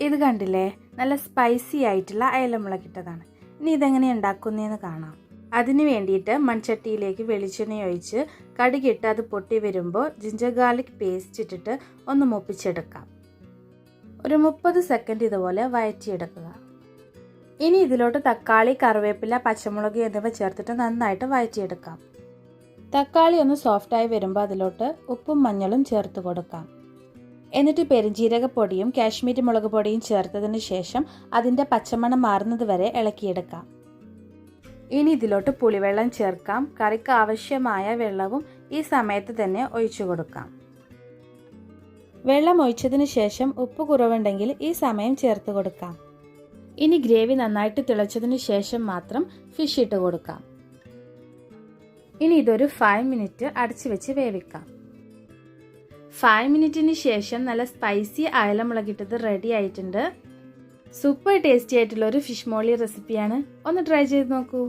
ഇത് കണ്ടില്ലേ, നല്ല സ്പൈസി ആയിട്ടുള്ള അയലമുളക് ഇട്ടതാണ്. ഇനി ഇതെങ്ങനെ ഉണ്ടാക്കുന്നതെന്ന് കാണാം. അതിന് വേണ്ടിയിട്ട് മൺചട്ടിയിലേക്ക് വെളിച്ചെണ്ണ ഒഴിച്ച് കടുകിട്ട് അത് പൊട്ടി വരുമ്പോൾ ജിഞ്ചർ ഗാർലിക് പേസ്റ്റ് ഇട്ടിട്ട് ഒന്ന് മൂപ്പിച്ചെടുക്കാം. ഒരു 30 സെക്കൻഡ് ഇതുപോലെ വഴറ്റിയെടുക്കുക. ഇനി ഇതിലോട്ട് തക്കാളി, കറിവേപ്പില, പച്ചമുളക് എന്നിവ ചേർത്തിട്ട് നന്നായിട്ട് വഴറ്റിയെടുക്കാം. തക്കാളി ഒന്ന് സോഫ്റ്റായി വരുമ്പോൾ അതിലോട്ട് ഉപ്പും മഞ്ഞളും ചേർത്ത് കൊടുക്കാം. എന്നിട്ട് പെരുംജീരകപ്പൊടിയും കാശ്മീരി മുളക് പൊടിയും ചേർത്തതിന് ശേഷം അതിൻ്റെ പച്ചമണം മാറുന്നത് വരെ ഇളക്കിയെടുക്കാം. ഇനി ഇതിലോട്ട് പുളിവെള്ളം ചേർക്കാം. കറിക്ക് ആവശ്യമായ വെള്ളവും ഈ സമയത്ത് തന്നെ ഒഴിച്ചു കൊടുക്കാം. വെള്ളം ഒഴിച്ചതിന് ശേഷം ഉപ്പ് കുറവുണ്ടെങ്കിൽ ഈ സമയം ചേർത്ത് കൊടുക്കാം. ഇനി ഗ്രേവി നന്നായിട്ട് തിളച്ചതിന് ശേഷം മാത്രം ഫിഷ് ഇട്ട് കൊടുക്കാം. ഇനി ഇതൊരു 5 മിനിറ്റ് അടച്ചു വെച്ച് വേവിക്കാം. 5 മിനിറ്റിന് ശേഷം നല്ല സ്പൈസി അയലമുളകിട്ടത് റെഡി ആയിട്ടുണ്ട്. സൂപ്പർ ടേസ്റ്റി ആയിട്ടുള്ള ഒരു ഫിഷ് മോളി റെസിപ്പിയാണ്. ഒന്ന് ട്രൈ ചെയ്ത് നോക്കൂ.